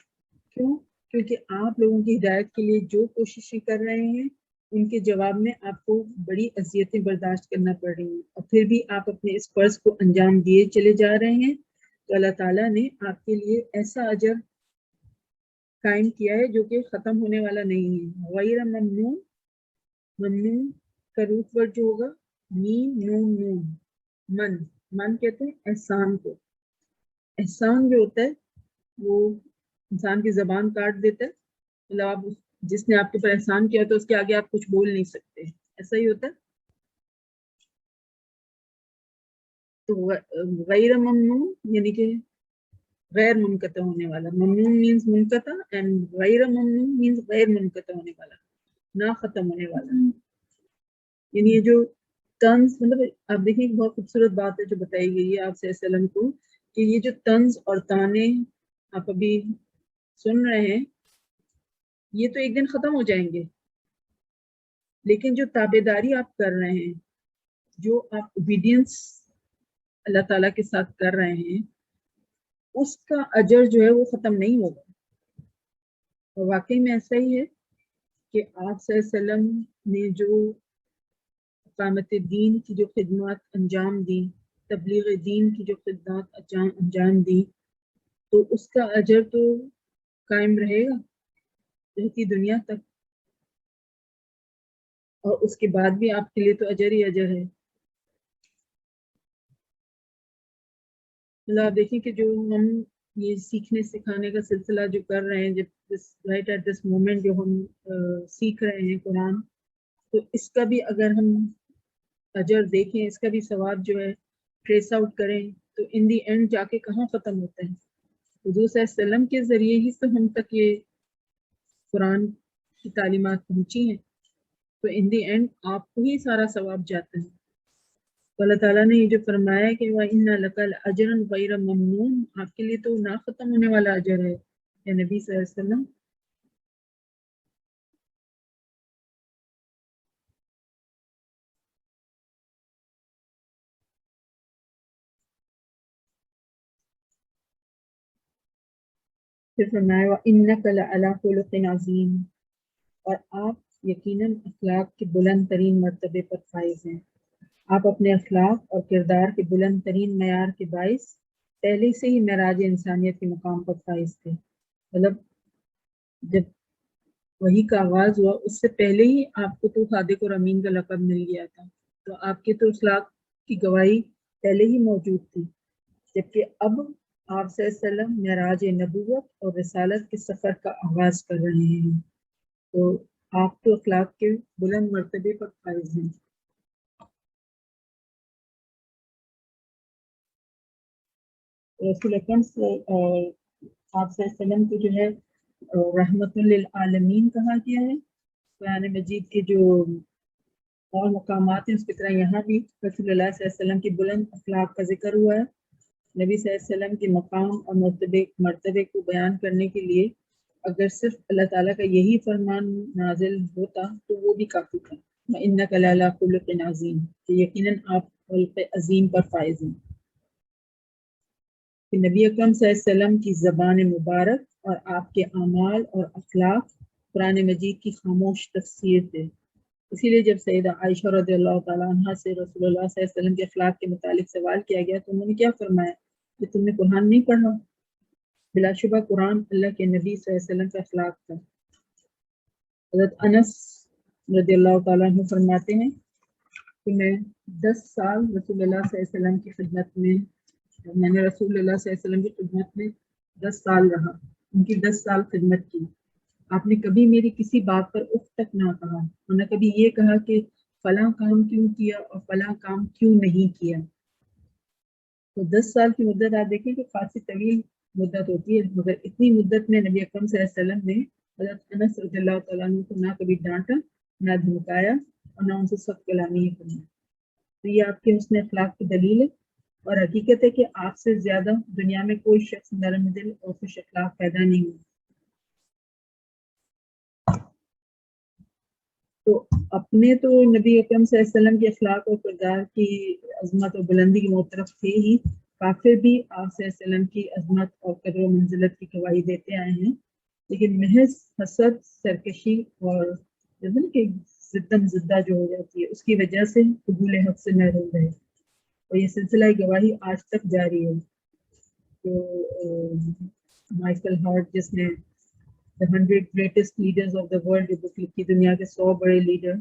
کیوں؟ کیونکہ آپ لوگوں کی ہدایت کے لیے جو کوششیں کر رہے ہیں ان کے جواب میں آپ کو بڑی اذیتیں برداشت کرنا پڑ رہی ہیں، اور پھر بھی آپ اپنے اس فرض کو انجام دیے چلے جا رہے ہیں. تو اللہ تعالیٰ نے آپ کے لیے ایسا اجر قائم کیا ہے جو کہ ختم ہونے والا نہیں ہے. غیر ممنون، ممنون کا روٹ ورڈ جو ہوگا میم نون نون. من کہتے ہیں احسان کو. احسان جو ہوتا ہے وہ انسان کی زبان کاٹ دیتا ہے، مطلب آپ جس نے آپ کے اوپر احسان کیا تو اس کے آگے آپ کچھ بول نہیں سکتے، ایسا ہی ہوتا ہے. تو غیر ممنون یعنی کہ غیر منقطع ہونے والا. ممنون مینز منقطع اینڈ غیر ممنون مینز غیر منقطع ہونے والا، نہ ختم ہونے والا. یعنی یہ جو طنز، مطلب آپ دیکھیں بہت خوبصورت بات ہے جو بتائی گئی ہے آپ صلی اللہ علیہ وسلم کو کہ یہ جو طنز اور طعنے آپ ابھی سن رہے ہیں یہ تو ایک دن ختم ہو جائیں گے، لیکن جو تابعداری آپ کر رہے ہیں جو آپ اوبیڈینس اللہ تعالیٰ کے ساتھ کر رہے ہیں اس کا اجر جو ہے وہ ختم نہیں ہوگا. اور واقعی میں ایسا ہی ہے کہ آپ صلی اللہ علیہ وسلم نے جو اقامت دین کی جو خدمات انجام دی، تبلیغ دین کی جو خدمات انجام دی، تو اس کا اجر تو قائم رہے گا رہتی دنیا تک، اور اس کے بعد بھی آپ کے لیے تو اجر ہی اجر ہے. اللہ آپ دیکھیں کہ جو ہم یہ سیکھنے سکھانے کا سلسلہ جو کر رہے ہیں، جب رائٹ ایٹ دس مومنٹ جو ہم سیکھ رہے ہیں قرآن، تو اس کا بھی اگر ہم اجر دیکھیں، اس کا بھی ثواب جو ہے ٹریس آؤٹ کریں، تو ان دی اینڈ جا کے کہاں ختم ہوتا ہے؟ حضور صلی اللہ علیہ وسلم کے ذریعے ہی تو ہم تک یہ قرآن کی تعلیمات پہنچی ہیں، تو ان دی اینڈ آپ کو ہی سارا ثواب جاتا ہے. تو اللہ تعالیٰ نے یہ جو فرمایا کہ وَإِنَّ لَكَ لَأَجْرًا غَيْرَ مَمْنُونٍ، آپ کے لیے تو نہ ختم ہونے والا اجر ہے یا نبی صلی اللہ علیہ وسلم. پھر فرمایا وَإِنَّكَ لَعَلَىٰ خُلُقٍ عَظِيمٍ، اور آپ یقیناً اخلاق کے بلند ترین مرتبے پر فائز ہیں. آپ اپنے اخلاق اور کردار کے بلند ترین معیار کے باعث پہلے سے ہی معراج انسانیت کے مقام پر فائز تھے. مطلب جب وحی کا آغاز ہوا اس سے پہلے ہی آپ کو تو صادق اور امین کا لقب مل گیا تھا، تو آپ کے تو اخلاق کی گواہی پہلے ہی موجود تھی. جبکہ اب آپ صلی اللہ علیہ وسلم معراج نبوت اور رسالت کے سفر کا آغاز کر رہے ہیں، تو آپ تو اخلاق کے بلند مرتبے پر فائز ہیں. رسول اکرم آپ صلی اللہ علیہ وسلم کو جو ہے رحمت للعالمین کہا گیا ہے. قرآن مجید کے جو اور مقامات ہیں اس کی طرح یہاں بھی رسول اللہ صلی اللہ علیہ وسلم کی بلند اخلاق کا ذکر ہوا ہے. نبی صلی اللہ علیہ وسلم کے مقام اور مرتبے کو بیان کرنے کے لیے اگر صرف اللہ تعالیٰ کا یہی فرمان نازل ہوتا تو وہ بھی کافی تھا. وَإِنَّكَ لَعَلَىٰ خُلُقٍ عَظِيمٍ، کہ یقیناً آپ خلق عظیم پر فائز ہیں. کہ نبی اکرم صلی اللہ علیہ وسلم کی زبان مبارک اور آپ کے اعمال اور اخلاق قرآن مجید کی خاموش تفسیر تھے. اسی لیے جب سیدہ عائشہ رضی اللہ تعالیٰ عنہ سے رسول اللہ صلی اللہ علیہ وسلم کے اخلاق کے متعلق سوال کیا گیا تو انہوں نے کیا فرمایا کہ تم نے قرآن نہیں پڑھا؟ بلا شبہ قرآن اللہ کے نبی صلی اللہ علیہ وسلم کا اخلاق تھا. حضرت انس رضی اللہ تعالیٰ عنہ فرماتے ہیں کہ میں 10 سال رسول اللہ صلی اللہ علیہ وسلم کی خدمت میں نے رسول اللہ صلی اللہ علیہ وسلم کی خدمت میں 10 سال رہا، ان کی 10 سال خدمت کی. آپ نے کبھی میری کسی بات پر اف تک نہ کہا، اور نہ کبھی یہ کہا کہ فلاں کام کیوں کیا اور فلاں کام کیوں نہیں کیا. تو 10 سال کی مدت آپ دیکھیں کہ خاصی طویل مدت ہوتی ہے، مگر اتنی مدت میں نبی اکرم صلی اللہ علیہ وسلم نے حضرت انس رضی اللہ تعالیٰ عنہ کو نہ کبھی ڈانٹا، نہ دھمکایا، اور نہ ان سے سخت کلامی کرنا. تو یہ آپ کے حسن اخلاق کی دلیل ہے، اور حقیقت ہے کہ آپ سے زیادہ دنیا میں کوئی شخص نرم دل اور خوش اخلاق پیدا نہیں ہوا. تو اپنے تو نبی اکرم صلی اللہ علیہ وسلم کے اخلاق اور کردار کی عظمت اور بلندی کی طرف تھے ہی، کافر بھی آپ صلی اللہ علیہ وسلم کی عظمت اور قدر و منزلت کی گواہی دیتے آئے ہیں، لیکن محض حسد، سرکشی اور کہ زدم زدہ جو ہو جاتی ہے اس کی وجہ سے قبول حق سے محروم رہے، اور یہ سلسلہ گواہی آج تک جاری ہے. تو مائیکل ہارٹ جس نے The 100 Greatest Leaders of the World جو بک لکھی، دنیا کے 100 بڑے لیڈر،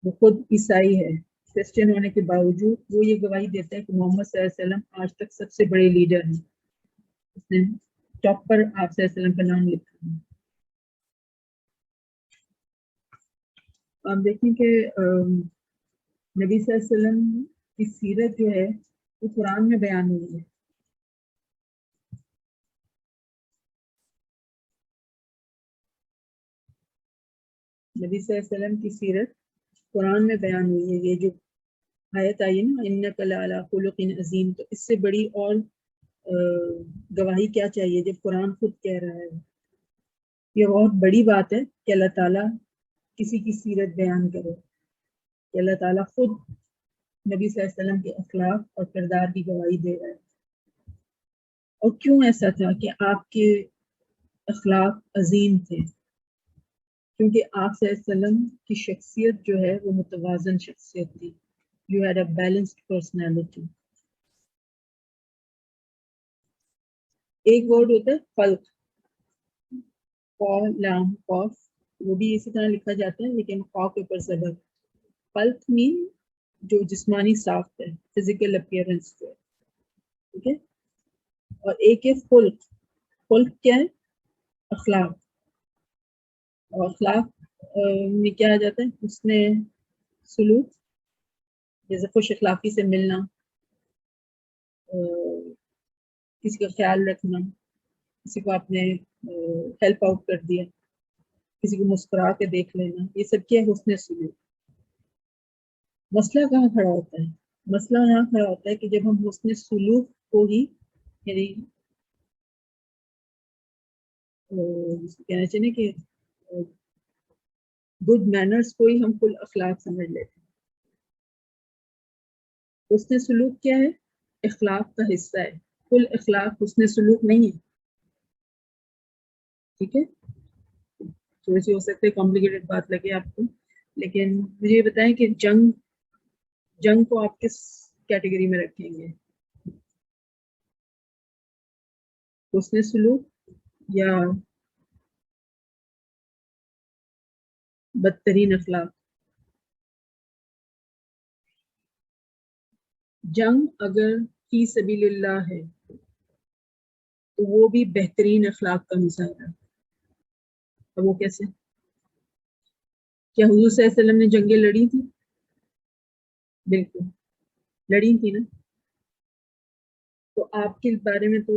وہ خود عیسائی ہے. کرسچن ہونے کے باوجود وہ یہ گواہی دیتا ہے کہ محمد صلی اللہ علیہ وسلم آج تک سب سے بڑے لیڈر ہیں. اس نے ٹاپ پر آپ صلی اللہ علیہ وسلم کا نام لکھا ہے. آپ دیکھیں کہ نبی صلی اللہ علیہ وسلم کی سیرت جو ہے وہ قرآن میں بیان ہوئی ہے. نبی صلی اللہ علیہ وسلم کی سیرت قرآن میں بیان ہوئی ہے. یہ جو آیت آئی نا اِنَّكَ لَعَلَىٰ خُلُقٍ عَظِيمٍ، تو اس سے بڑی اور گواہی کیا چاہیے جب قرآن خود کہہ رہا ہے. یہ بہت بڑی بات ہے کہ اللہ تعالیٰ کسی کی سیرت بیان کرے. کہ اللہ تعالیٰ خود نبی صلی اللہ علیہ وسلم کے اخلاق اور کردار کی گواہی دے رہا ہے. اور کیوں ایسا تھا کہ آپ کے اخلاق عظیم تھے؟ کیونکہ آپ صلی اللہ علیہ وسلم کی شخصیت جو ہے وہ متوازن شخصیت تھی. You had a balanced personality. ایک ورڈ ہوتا ہے خلق، لام قاف، وہ بھی اسی طرح لکھا جاتا ہے لیکن قاف کے اوپر زبر. خلق مین جو جسمانی ساخت ہے، فزیکل اپیئرنس جو ہے، ٹھیک ہے. اور ایک ہے خلق. خلق کیا ہے؟ اخلاق. اور اخلاق میں کیا آ جاتا ہے؟ اس میں سلوک، جیسے خوش اخلاقی سے ملنا، کسی کا خیال رکھنا، کسی کو آپ نے ہیلپ آؤٹ کر دیا، کسی کو مسکرا کے دیکھ لینا، یہ سب کیا ہے؟ حسن سلوک. مسئلہ کہاں کھڑا ہوتا ہے؟ مسئلہ یہاں کھڑا ہوتا ہے کہ جب ہم حسن سلوک کو ہی یعنی کہنا چاہیے کہ گڈ مینرز کو ہی ہم کل اخلاق سمجھ لیتے ہیں. حسن سلوک کیا ہے؟ اخلاق کا حصہ ہے. کل اخلاق حسن سلوک نہیں ہے. ٹھیک ہے، تھوڑی سی ہو سکتا ہے کمپلیکیٹڈ بات لگے آپ کو، لیکن مجھے یہ بتائیں کہ جنگ کو آپ کس کیٹیگری میں رکھیں گے؟ حسن سلوک یا بدترین اخلاق؟ جنگ اگر فی سبیل اللہ ہے تو وہ بھی بہترین اخلاق کا مظاہرہ ہے. اور وہ کیسے؟ کیا حضور صلی اللہ علیہ وسلم نے جنگیں لڑی تھی؟ بالکل لڑی تھی نا. تو آپ کے بارے میں تو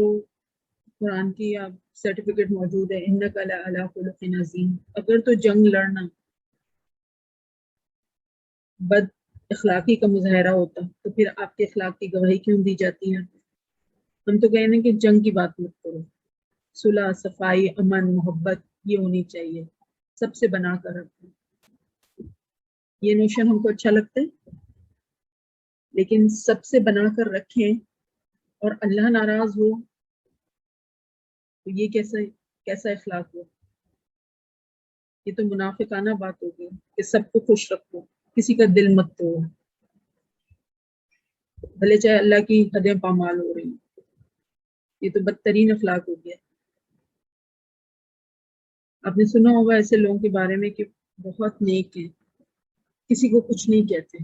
قرآن کی آپ سرٹیفکیٹ موجود ہے، انک لعلی خلق عظیم. اگر تو جنگ لڑنا بد اخلاقی کا مظاہرہ ہوتا تو پھر آپ کے اخلاق کی گواہی کیوں دی جاتی ہے؟ ہم تو کہنے کہ جنگ کی بات مت کرو، صلح، صفائی، امن، محبت یہ ہونی چاہیے، سب سے بنا کر رکھو. یہ نوشن ہم کو اچھا لگتا ہے، لیکن سب سے بنا کر رکھیں اور اللہ ناراض ہو تو یہ کیسا اخلاق ہو؟ یہ تو منافقانہ بات ہوگی کہ سب کو خوش رکھو، کسی کا دل مت توڑو، بھلے چاہے اللہ کی حدیں پامال ہو رہی ہیں. یہ تو بدترین اخلاق ہو گیا. آپ نے سنا ہوگا ایسے لوگوں کے بارے میں کہ بہت نیک ہیں، کسی کو کچھ نہیں کہتے،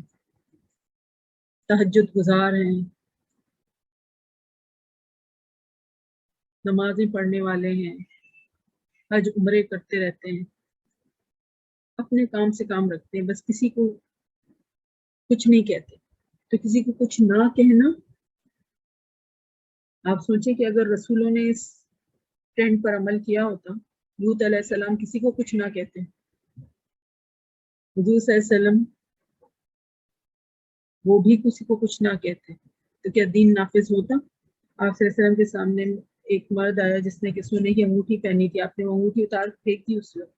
تہجد گزار ہیں، نمازیں پڑھنے والے ہیں، حج عمرے کرتے رہتے ہیں، اپنے کام سے کام رکھتے ہیں، بس کسی کو کچھ نہیں کہتے. تو کسی کو کچھ نہ کہنا، آپ سوچیں کہ اگر رسولوں نے اس ٹرینڈ پر عمل کیا ہوتا، لوط علیہ السلام کسی کو کچھ نہ کہتے، حضور صلی اللہ علیہ وسلم وہ بھی کسی کو کچھ نہ کہتے، تو کیا دین نافذ ہوتا؟ آپ صلی اللہ علیہ وسلم کے سامنے ایک مرد آیا جس نے کہ سونے کی انگوٹھی پہنی تھی، آپ نے وہ انگوٹھی اتار پھینک دی اس وقت.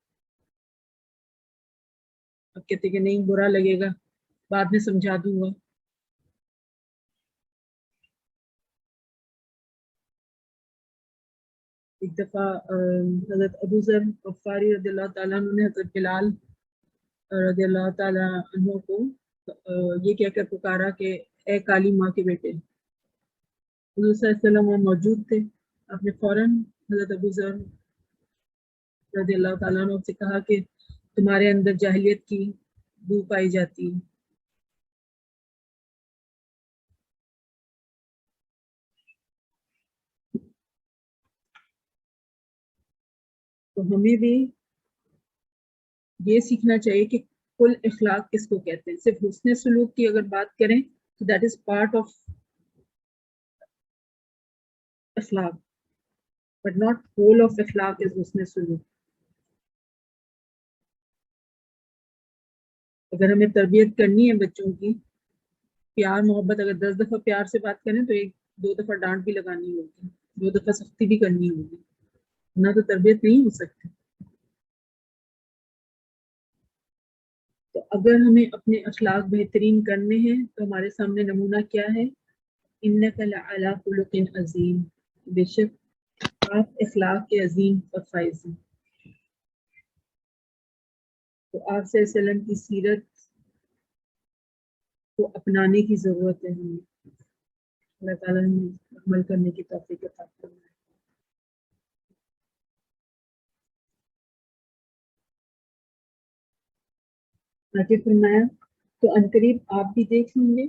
اب کہتے کہ نہیں برا لگے گا، بعد میں سمجھا دوں گا. ایک دفعہ حضرت ابو ذر غفاری رضی اللہ تعالیٰ عنہ نے حضرت بلال رضی اللہ تعالیٰ عنہ کو یہ کہہ کر پکارا کہ اے کالی ماں کے بیٹے. حضور صلی اللہ علیہ وسلم وہ موجود تھے. آپ نے فوراً حضرت ابو ذر رضی اللہ تعالیٰ عنہ سے کہا کہ تمہارے اندر جاہلیت کی بو پائی جاتی ہے. تو ہمیں بھی یہ سیکھنا چاہیے کہ کل اخلاق کس کو کہتے ہیں. صرف حسن سلوک کی اگر بات کریں تو دیٹ از پارٹ آف اخلاق، بٹ ناٹ ہول آف اخلاق از حسن سلوک. اگر ہمیں تربیت کرنی ہے بچوں کی، پیار محبت، اگر 10 دفعہ پیار سے بات کریں تو 1-2 دفعہ ڈانٹ بھی لگانی ہوگی، 2 دفعہ سختی بھی کرنی ہوگی، نہ تو تربیت نہیں ہو سکتی. تو اگر ہمیں اپنے اخلاق بہترین کرنے ہیں تو ہمارے سامنے نمونہ کیا ہے؟ انک لعلی خلق عظیم، بے شک آپ اخلاق کے عظیم اور فائز ہیں۔ تو آپ صلی اللہ علیہ وسلم کی سیرت کو اپنانے کی ضرورت ہے ہمیں۔ اللہ تعالیٰ نے عمل کرنے کی توفیق عطا فرمائے۔ آگے فرمایا تو عنقریب آپ بھی دیکھ لیں گے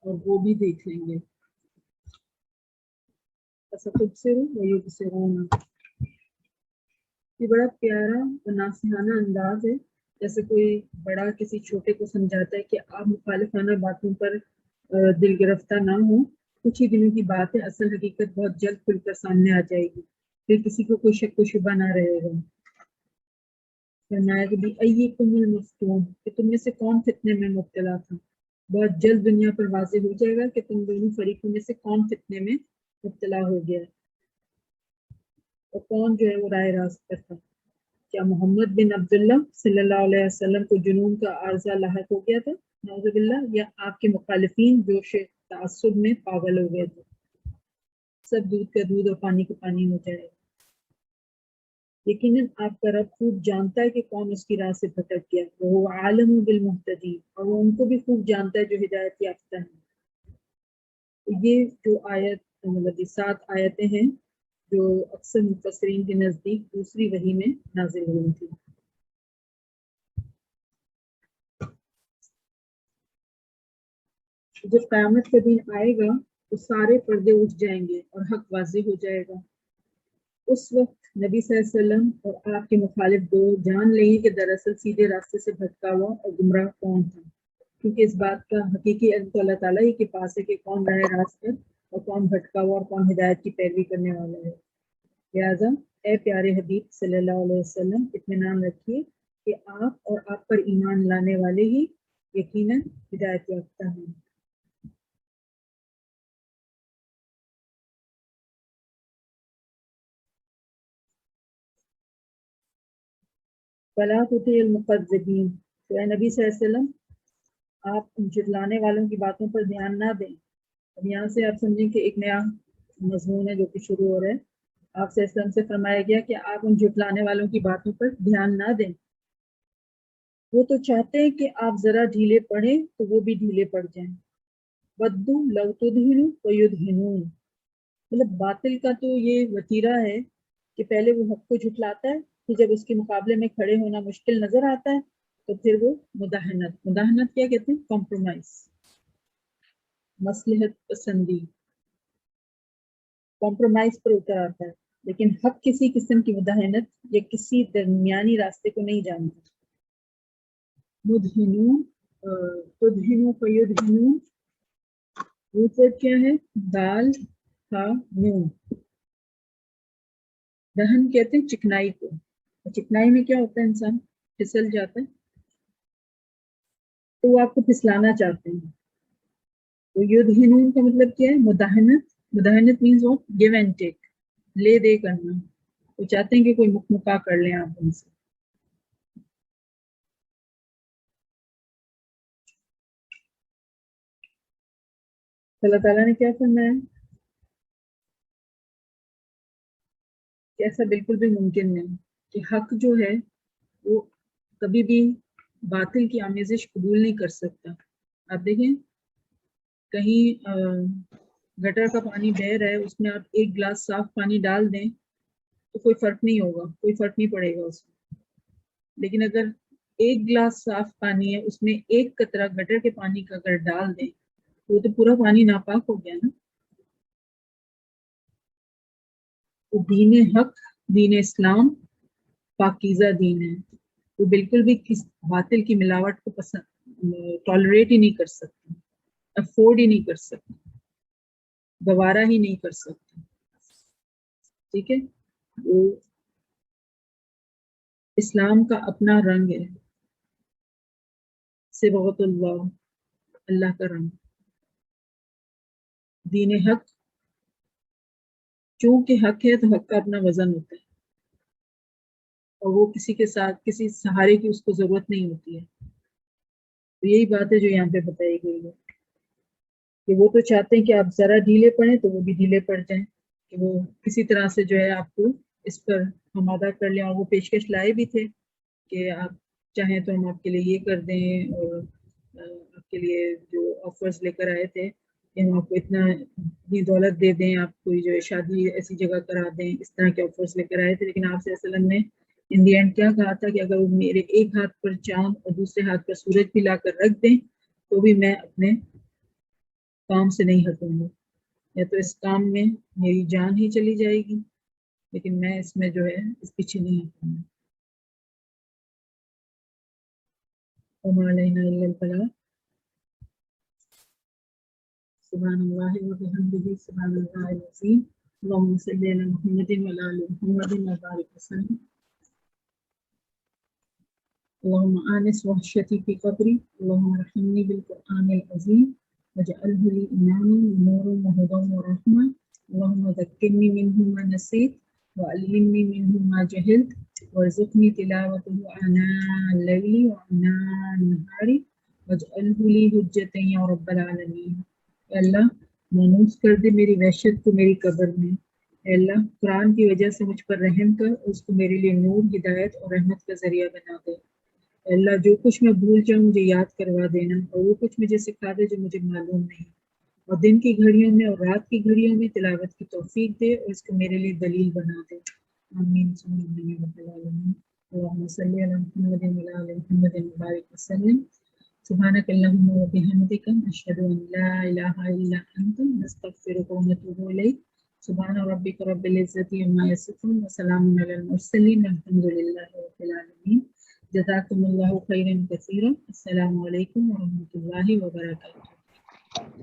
اور وہ بھی دیکھ لیں گے۔ یہ بڑا پیارا اور ناصحانہ انداز ہے، جیسے کوئی بڑا کسی چھوٹے کو سمجھاتا ہے کہ آپ مخالفانہ باتوں پر دل گرفتہ نہ ہوں، کچھ ہی دنوں کی بات ہے، اصل حقیقت بہت جلد کھل کر سامنے آ جائے گی، پھر کسی کو کوئی شک و شبہ نہ رہے گا۔ فرمایا کہ بِأَيِّكُمُ الْمَفْتُونُ، کہ تم میں سے کون فتنے میں مبتلا تھا۔ بہت جلد دنیا پر واضح ہو جائے گا کہ تم دونوں فریقوں میں سے کون فتنے میں مبتلا ہو گیا اور کون جو ہے وہ رائے راست پر تھا۔ کیا محمد بن عبداللہ صلی اللہ علیہ وسلم کو جنون کا عارضہ لاحق ہو گیا تھا نعوذ باللہ، یا آپ کے مخالفین جوش تعصب میں پاگل ہو گئے تھے؟ سب دودھ کا دودھ اور پانی کا پانی ہو جائے گا۔ یقیناً آپ کا رب خوب جانتا ہے کہ کون اس کی راہ سے بھٹک گیا، وہ عالم بالمہتدین، اور وہ ان کو بھی خوب جانتا ہے جو ہدایت یافتہ ہیں۔ یہ جو آیت مطلب 7 آیتیں ہیں جو اکثر مفسرین کے نزدیک دوسری وحی میں نازل ہوئی تھی۔ جب قیامت کا دن آئے گا تو سارے پردے اٹھ جائیں گے اور حق واضح ہو جائے گا۔ اس وقت نبی صلی اللہ علیہ وسلم اور آپ کے مخالف دو جان لیں گے کہ دراصل سیدھے راستے سے بھٹکا ہوا اور گمراہ کون تھا، کیونکہ اس بات کا حقیقی علم تو اللہ تعالیٰ ہی کے پاس ہے کہ کون راہ راست پر اور کون بھٹکا ہوا اور کون ہدایت کی پیروی کرنے والا ہے۔ لہٰذا اے پیارے حبیب صلی اللہ علیہ وسلم اطمینان رکھیے کہ آپ اور آپ پر ایمان لانے والے ہی یقیناً ہدایت یافتہ ہیں۔ فَلَا تُطِعِ الْمُكَذِّبِينَ، تو اے نبی صلی اللہ علیہ وسلم آپ جھٹلانے والوں کی باتوں پر دھیان نہ دیں۔ اب یہاں سے آپ سمجھیں کہ ایک نیا مضمون ہے جو کہ شروع ہو رہا ہے۔ آپ سے اسلام سے فرمایا گیا کہ آپ ان جھٹلانے والوں کی باتوں پر دھیان نہ دیں۔ وہ تو چاہتے ہیں کہ آپ ذرا ڈھیلے پڑیں تو وہ بھی ڈھیلے پڑ جائیں۔ وَدُّوا لَوْ تُدْهِنُوا فَيُدْهِنُونَ، مطلب باطل کا تو یہ وتیرہ ہے کہ پہلے وہ حق کو جھٹلاتا ہے، پھر جب اس کے مقابلے میں کھڑے ہونا مشکل نظر آتا ہے تو پھر وہ مداہنت کیا کہتے ہیں؟ کمپرومائز، مصلحت پسندی، کمپرومائز پر اتر آتا ہے، لیکن حق کسی قسم کی مداہنت یا کسی درمیانی راستے کو نہیں جانتا۔ مدہنون، تدہنو فیدہنون، روٹ ورڈ کیا ہے؟ دال تھا نون۔ دہن کہتے ہیں چکنائی کو، چکنائی میں کیا ہوتا ہے؟ انسان پھسل جاتا ہے، تو وہ آپ کو پھسلانا چاہتے ہیں۔ تو یدہنون کا مطلب کیا ہے؟ مداہنت۔ مداہنت means what? Give and take, لے دے کرنا۔ وہ چاہتے ہیں کہ کوئی مکا کر لیں آپ ان سے۔ اللہ تعالیٰ نے کیا فرمایا کہ ایسا بالکل بھی ممکن نہیں کہ حق جو ہے وہ کبھی بھی باطل کی آمیزش قبول نہیں کر سکتا۔ آپ دیکھیں کہیں گٹر کا پانی بہہ رہا ہے، اس میں آپ ایک گلاس صاف پانی ڈال دیں تو کوئی فرق نہیں ہوگا، کوئی فرق نہیں پڑے گا اس میں، لیکن اگر ایک گلاس صاف پانی ہے اس میں ایک قطرہ گٹر کے پانی کا اگر ڈال دیں تو وہ تو پورا پانی ناپاک ہو گیا نا۔ تو دین حق، دین اسلام پاکیزہ دین ہے، وہ بالکل بھی کس باطل کی ملاوٹ کو ٹالریٹ ہی نہیں کر سکتا، افورڈ ہی نہیں کر سکتا، گوارا ہی نہیں کر سکتا۔ ٹھیک ہے، وہ اسلام کا اپنا رنگ ہے، صبغۃ اللہ، اللہ کا رنگ، دین حق چونکہ حق ہے تو حق کا اپنا وزن ہوتا ہے اور وہ کسی کے ساتھ کسی سہارے کی اس کو ضرورت نہیں ہوتی ہے۔ تو یہی بات ہے جو یہاں پہ بتائی گئی ہے کہ وہ تو چاہتے ہیں کہ آپ ذرا ڈھیلے پڑیں تو وہ بھی ڈھیلے پڑ جائیں، کہ وہ کسی طرح سے جو ہے آپ کو اس پر آمادہ کر لیں، اور وہ پیشکش لائے بھی تھے کہ آپ چاہیں تو ہم آپ کے لیے یہ کر دیں، اور آپ کے لیے جو آفرز لے کر آئے تھے کہ ہم آپ کو اتنی دولت دے دیں، آپ کوئی جو ہے شادی ایسی جگہ کرا دیں، اس طرح کے آفرز لے کر آئے تھے، لیکن آپ صلی اللہ علیہ وسلم نے ان دی اینڈ کیا کہا تھا کہ اگر وہ میرے ایک ہاتھ پر چاند اور دوسرے ہاتھ پر سورج بھی لا کر رکھ دیں تو بھی میں اپنے کام سے نہیں ہٹوں گا، یا تو اس کام میں میری جان ہی چلی جائے گی لیکن میں اس میں جو ہے اس پیچھے نہیں ہٹوں گا. وما علینا الا البلاغ. سبحان اللہ وبحمدہ سبحان اللہ العظیم. اللهم صل على محمد وعلى آل محمد وبارك وسلم. اللهم آنس وحشتي في قبري. اللهم ارحمني بالقرآن العظيم واجعله لي إماما ونورا وهدى ورحمة. اللهم ذكرني منه ما نسيت وعلمني منه ما جهلت وارزقني تلاوته آناء الليل وآناء النهار واجعله لي حجة يا رب العالمين. اے اللہ مانوس کر دے میری وحشت کو میری قبر میں. اے اللہ قرآن کی وجہ سے مجھ پر رحم کر، اس کو میرے لیے نور، ہدایت اور رحمت کا ذریعہ بنا دے. اے اللہ جو کچھ میں بھول جاؤں مجھے یاد کروا دینا، اور وہ کچھ مجھے سکھا دے جو مجھے معلوم نہیں، اور دن کی گھڑیوں میں اور رات کی گھڑیوں میں تلاوت کی توفیق دے اور اس کو میرے لیے دلیل بنا دے. آمین سبحان رب العالمین. اللہم صلی علی محمد وعلی آل محمد وبارک وسلم. سبحانک اللہم وبحمدک اشہد ان لا الہ الا انت نستغفرک ونتوب الیک. سبحان ربک رب العزت عما یصفون وسلام علی المرسلین والحمد للہ رب العالمین. جزاکم اللہ خیرا کثیرا. السلام علیکم ورحمۃ اللہ وبرکاتہ.